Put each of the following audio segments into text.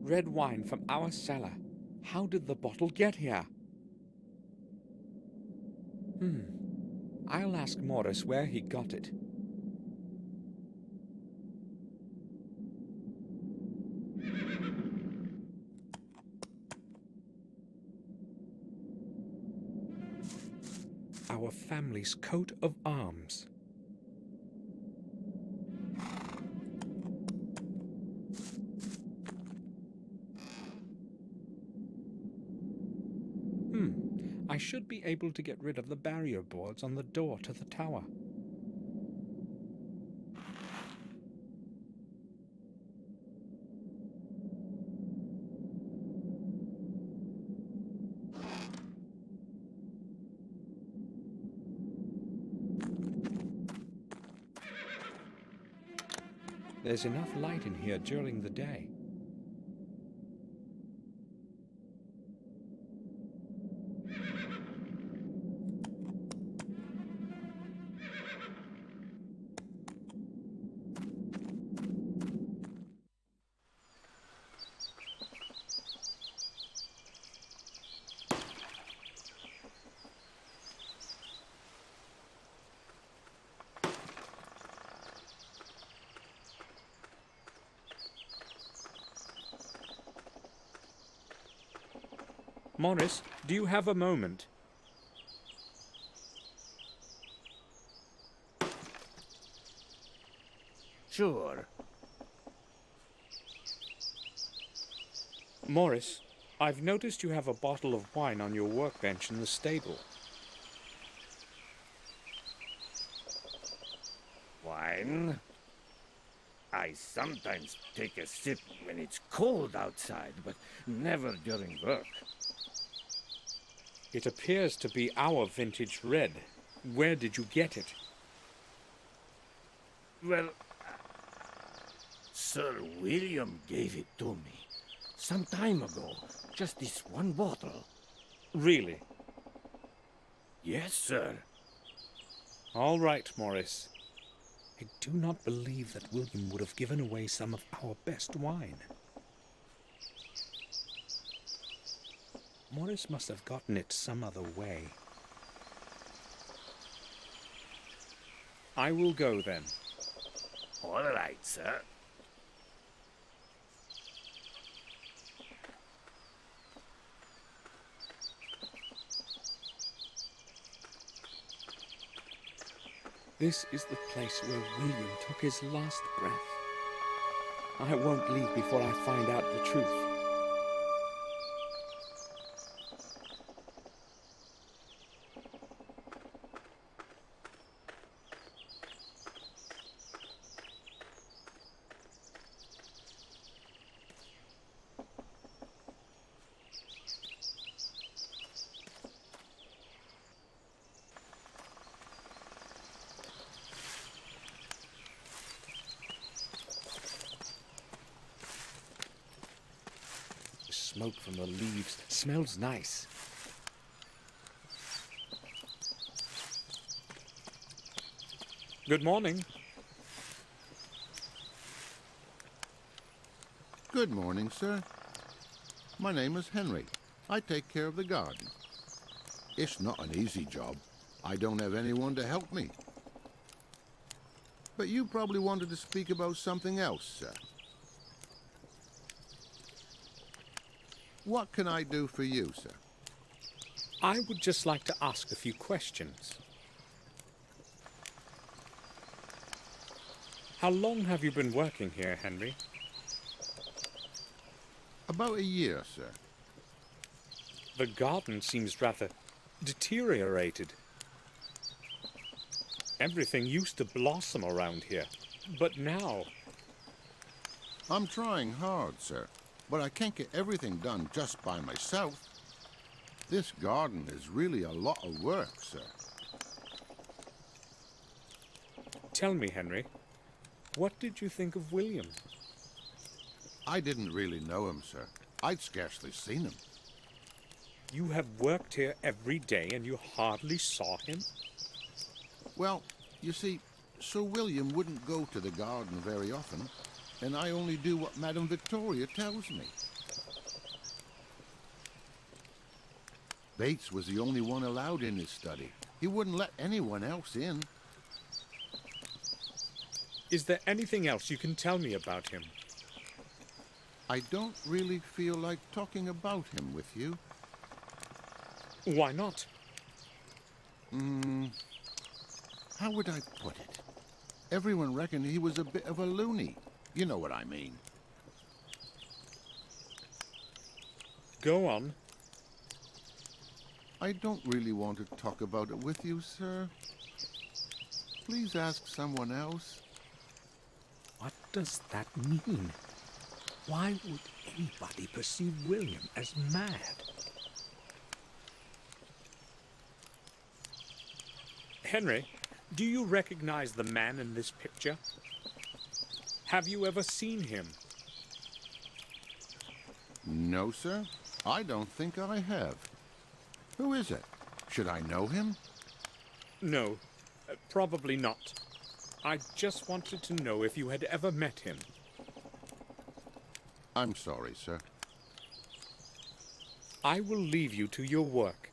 red wine from our cellar. How did the bottle get here? I'll ask Morris where he got it. Our family's coat of arms. I should be able to get rid of the barrier boards on the door to the tower. There's enough light in here during the day. Morris, do you have a moment? Sure. Morris, I've noticed you have a bottle of wine on your workbench in the stable. Wine? I sometimes take a sip when it's cold outside, but never during work. It appears to be our vintage red. Where did you get it? Well, Sir William gave it to me some time ago. Just this one bottle. Really? Yes, sir. All right, Morris. I do not believe that William would have given away some of our best wine. Morris must have gotten it some other way. I will go then. All right, sir. This is the place where William took his last breath. I won't leave before I find out the truth. Smoke from the leaves smells nice. Good morning. Good morning, sir. My name is Henry. I take care of the garden. It's not an easy job. I don't have anyone to help me. But you probably wanted to speak about something else, sir. What can I do for you, sir? I would just like to ask a few questions. How long have you been working here, Henry? About a year, sir. The garden seems rather deteriorated. Everything used to blossom around here, but now... I'm trying hard, sir, but I can't get everything done just by myself. This garden is really a lot of work, sir. Tell me, Henry, what did you think of William? I didn't really know him, sir. I'd scarcely seen him. You have worked here every day and you hardly saw him? Well, you see, Sir William wouldn't go to the garden very often, and I only do what Madame Victoria tells me. Bates was the only one allowed in his study. He wouldn't let anyone else in. Is there anything else you can tell me about him? I don't really feel like talking about him with you. Why not? How would I put it? Everyone reckoned he was a bit of a loony. You know what I mean. Go on. I don't really want to talk about it with you, sir. Please ask someone else. What does that mean? Why would anybody perceive William as mad? Henry, do you recognize the man in this picture? Have you ever seen him? No, sir. I don't think I have. Who is it? Should I know him? No, probably not. I just wanted to know if you had ever met him. I'm sorry, sir. I will leave you to your work.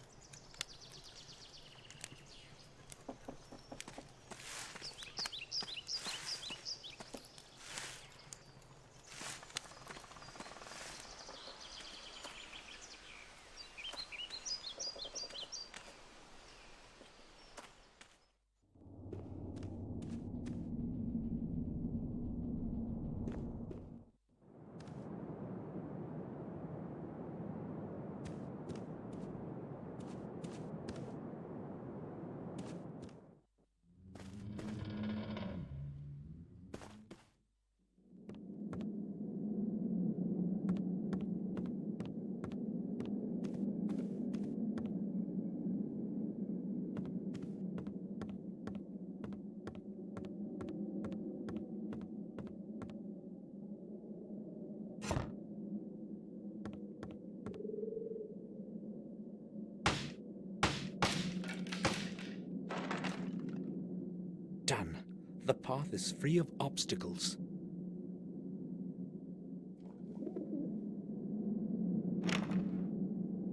Done. The path is free of obstacles.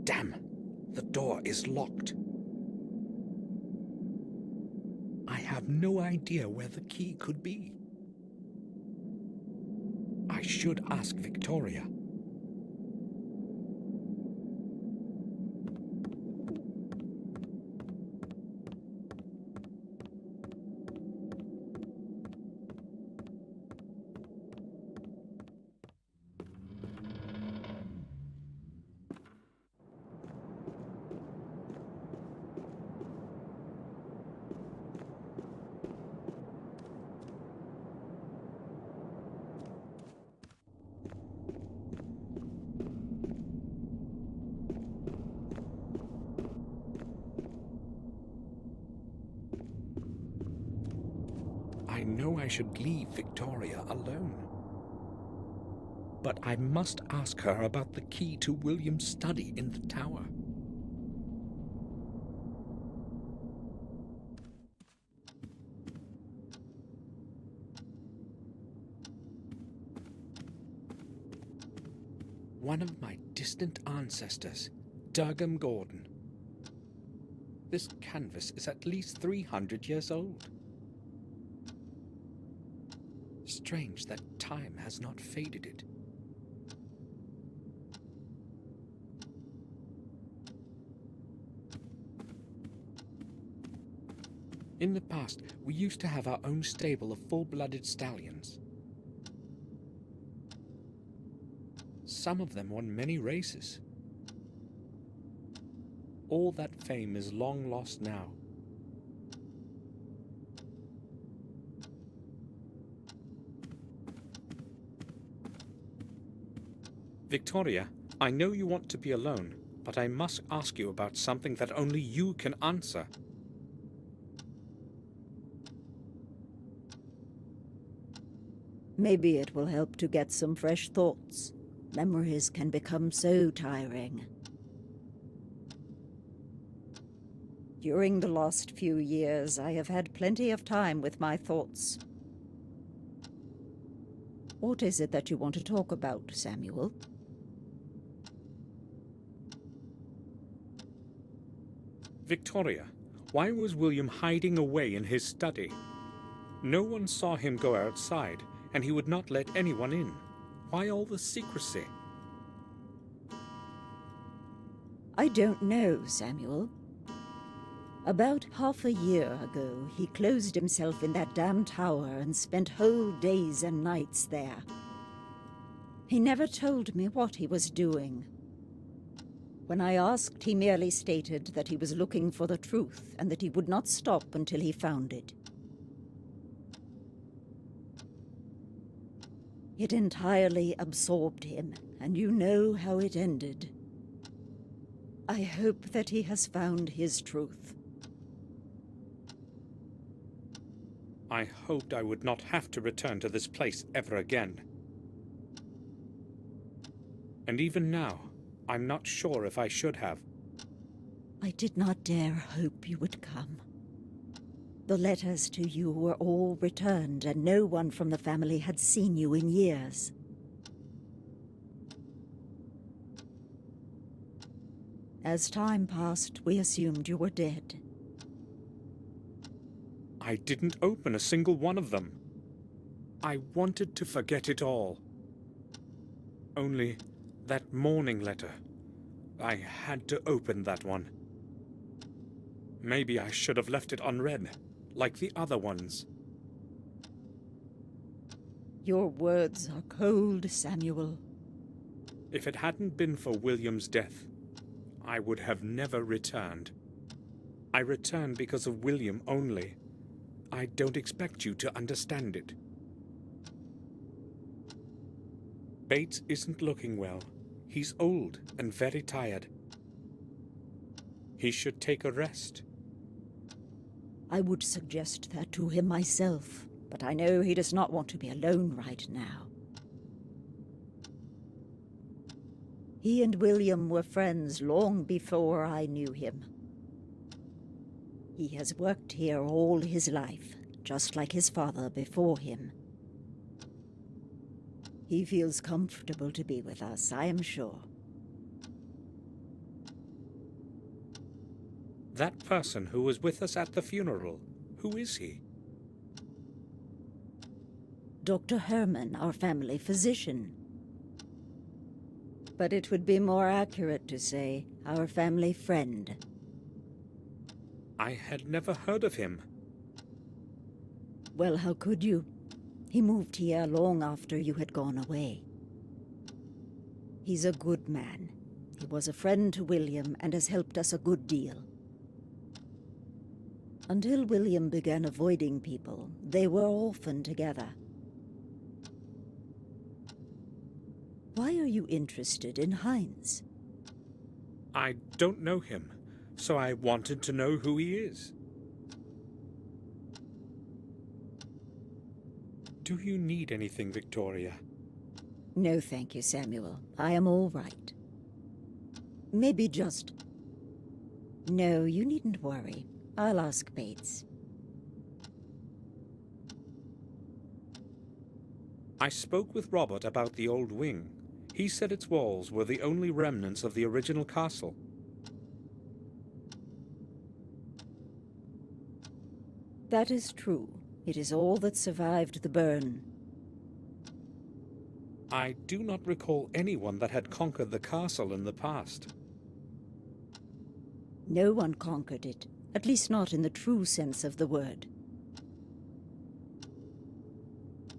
Damn! The door is locked. I have no idea where the key could be. I should ask Victoria. I know I should leave Victoria alone. But I must ask her about the key to William's study in the tower. One of my distant ancestors, Durgam Gordon. This canvas is at least 300 years old. Strange that time has not faded it. In the past, we used to have our own stable of full-blooded stallions. Some of them won many races. All that fame is long lost now. Victoria, I know you want to be alone, but I must ask you about something that only you can answer. Maybe it will help to get some fresh thoughts. Memories can become so tiring. During the last few years, I have had plenty of time with my thoughts. What is it that you want to talk about, Samuel? Victoria, why was William hiding away in his study? No one saw him go outside, and he would not let anyone in. Why all the secrecy? I don't know, Samuel. About half a year ago, he closed himself in that damn tower and spent whole days and nights there. He never told me what he was doing. When I asked, he merely stated that he was looking for the truth and that he would not stop until he found it. It entirely absorbed him, and you know how it ended. I hope that he has found his truth. I hoped I would not have to return to this place ever again. And even now, I'm not sure if I should have. I did not dare hope you would come. The letters to you were all returned, and no one from the family had seen you in years. As time passed, we assumed you were dead. I didn't open a single one of them. I wanted to forget it all. Only that morning letter. I had to open that one. Maybe I should have left it unread, like the other ones. Your words are cold, Samuel. If it hadn't been for William's death, I would have never returned. I returned because of William only. I don't expect you to understand it. Bates isn't looking well. He's old and very tired. He should take a rest. I would suggest that to him myself, but I know he does not want to be alone right now. He and William were friends long before I knew him. He has worked here all his life, just like his father before him. He feels comfortable to be with us, I am sure. That person who was with us at the funeral, who is he? Dr. Herman, our family physician. But it would be more accurate to say our family friend. I had never heard of him. Well, how could you? He moved here long after you had gone away. He's a good man. He was a friend to William and has helped us a good deal. Until William began avoiding people, they were often together. Why are you interested in Heinz? I don't know him, so I wanted to know who he is. Do you need anything, Victoria? No, thank you, Samuel. I am all right. Maybe just... No, you needn't worry. I'll ask Bates. I spoke with Robert about the old wing. He said its walls were the only remnants of the original castle. That is true. It is all that survived the burn. I do not recall anyone that had conquered the castle in the past. No one conquered it, at least not in the true sense of the word.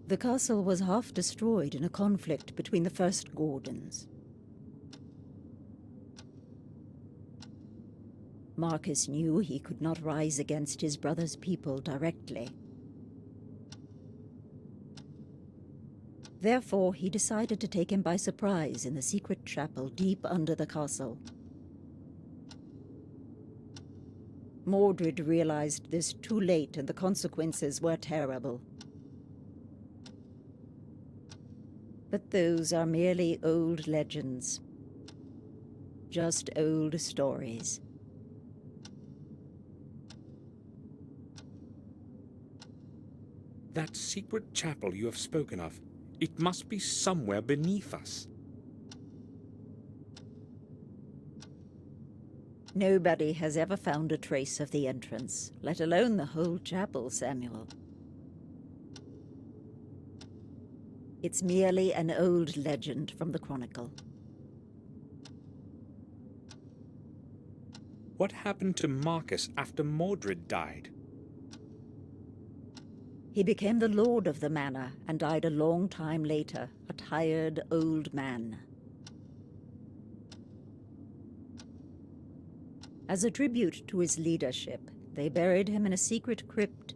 The castle was half destroyed in a conflict between the first Gordons. Marcus knew he could not rise against his brother's people directly. Therefore, he decided to take him by surprise in the secret chapel deep under the castle. Mordred realized this too late, and the consequences were terrible. But those are merely old legends. Just old stories. That secret chapel you have spoken of, it must be somewhere beneath us. Nobody has ever found a trace of the entrance, let alone the whole chapel, Samuel. It's merely an old legend from the Chronicle. What happened to Marcus after Mordred died? He became the lord of the manor and died a long time later, a tired old man. As a tribute to his leadership, they buried him in a secret crypt.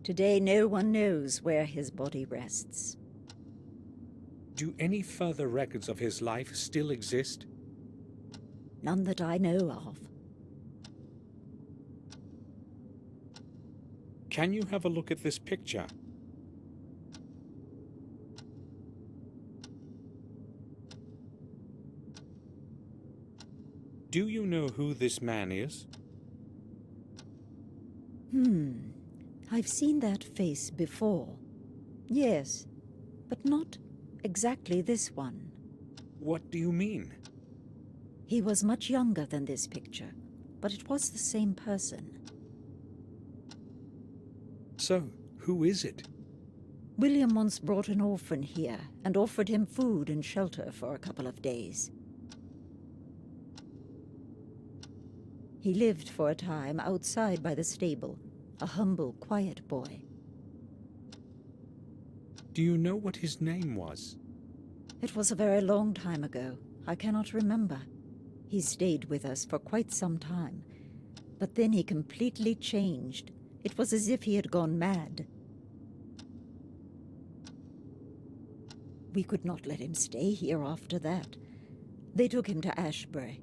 Today, no one knows where his body rests. Do any further records of his life still exist? None that I know of. Can you have a look at this picture? Do you know who this man is? I've seen that face before. Yes, but not exactly this one. What do you mean? He was much younger than this picture, but it was the same person. So, who is it? William once brought an orphan here and offered him food and shelter for a couple of days. He lived for a time outside by the stable, a humble, quiet boy. Do you know what his name was? It was a very long time ago. I cannot remember. He stayed with us for quite some time, but then he completely changed. It was as if he had gone mad. We could not let him stay here after that. They took him to Ashbury.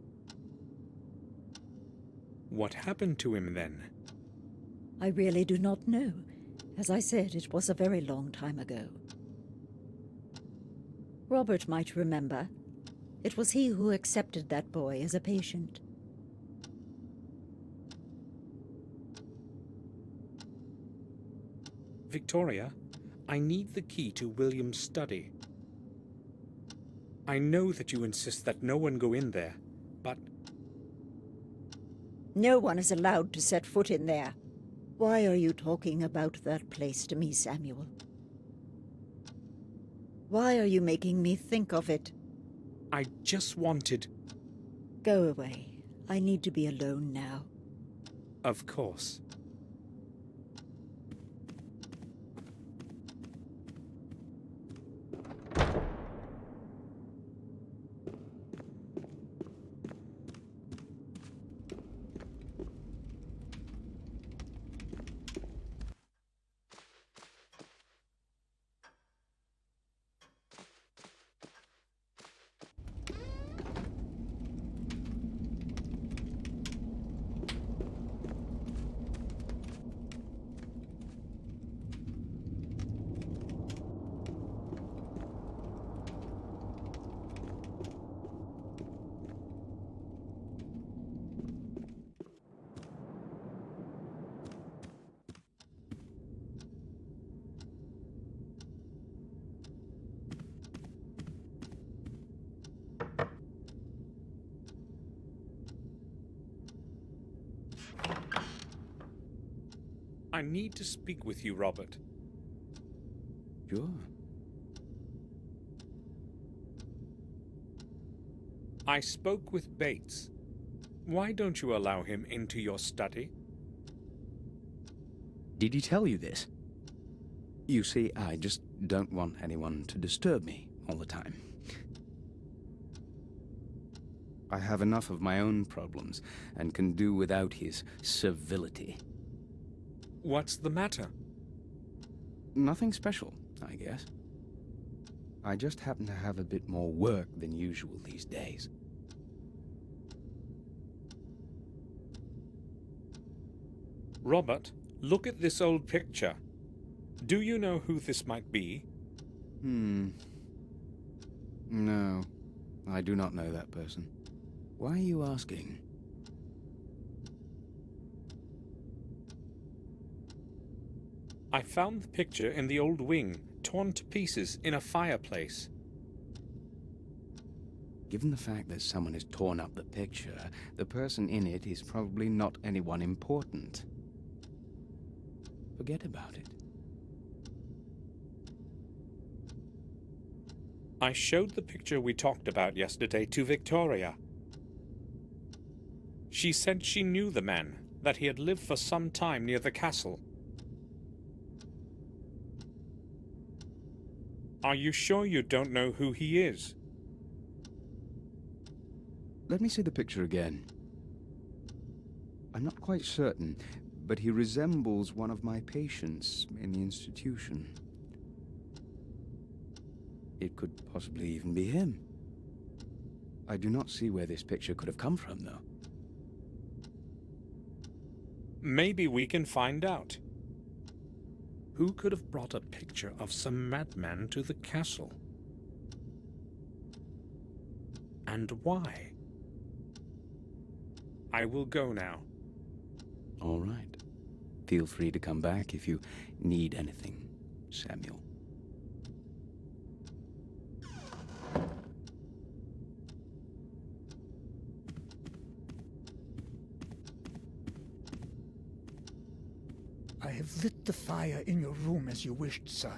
What happened to him then? I really do not know. As I said, it was a very long time ago. Robert might remember. It was he who accepted that boy as a patient. Victoria, I need the key to William's study. I know that you insist that no one go in there, but... No one is allowed to set foot in there. Why are you talking about that place to me, Samuel? Why are you making me think of it? I just wanted... Go away. I need to be alone now. Of course. I need to speak with you, Robert. Sure. I spoke with Bates. Why don't you allow him into your study? Did he tell you this? You see, I just don't want anyone to disturb me all the time. I have enough of my own problems and can do without his civility. What's the matter? Nothing special, I guess. I just happen to have a bit more work than usual these days. Robert, look at this old picture. Do you know who this might be? No, I do not know that person. Why are you asking? I found the picture in the old wing, torn to pieces in a fireplace. Given the fact that someone has torn up the picture, the person in it is probably not anyone important. Forget about it. I showed the picture we talked about yesterday to Victoria. She said she knew the man, that he had lived for some time near the castle. Are you sure you don't know who he is? Let me see the picture again. I'm not quite certain, but he resembles one of my patients in the institution. It could possibly even be him. I do not see where this picture could have come from, though. Maybe we can find out. Who could have brought a picture of some madman to the castle? And why? I will go now. All right. Feel free to come back if you need anything, Samuel. I have lit the fire in your room as you wished, sir.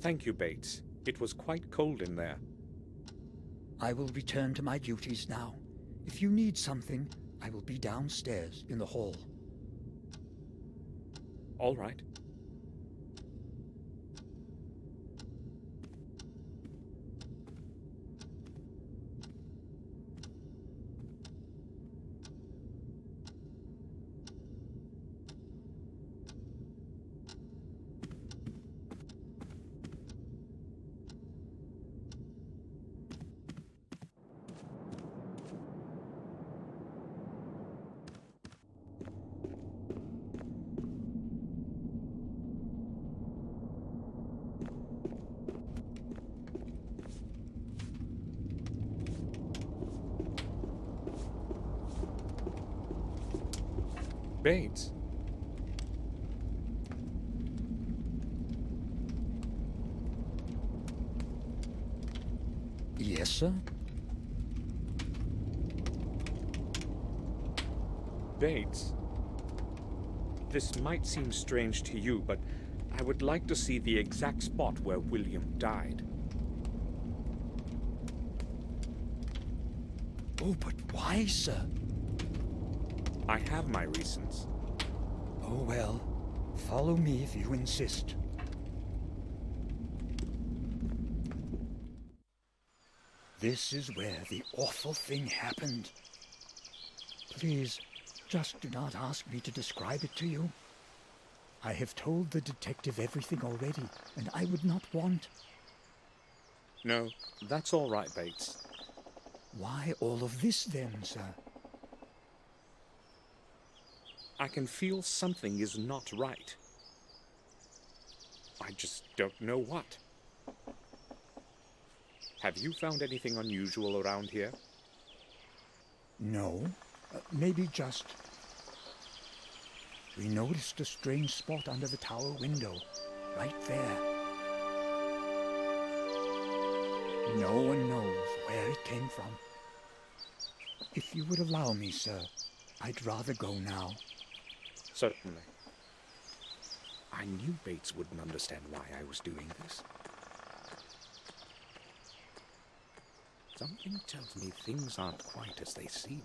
Thank you, Bates. It was quite cold in there. I will return to my duties now. If you need something, I will be downstairs in the hall. All right. Bates. Yes, sir? Bates. This might seem strange to you, but I would like to see the exact spot where William died. Oh, but why, sir? I have my reasons. Oh, well. Follow me if you insist. This is where the awful thing happened. Please, just do not ask me to describe it to you. I have told the detective everything already, and I would not want... No, that's all right, Bates. Why all of this then, sir? I can feel something is not right. I just don't know what. Have you found anything unusual around here? No, maybe just... We noticed a strange spot under the tower window, right there. No one knows where it came from. If you would allow me, sir, I'd rather go now. Certainly. I knew Bates wouldn't understand why I was doing this. Something tells me things aren't quite as they seem.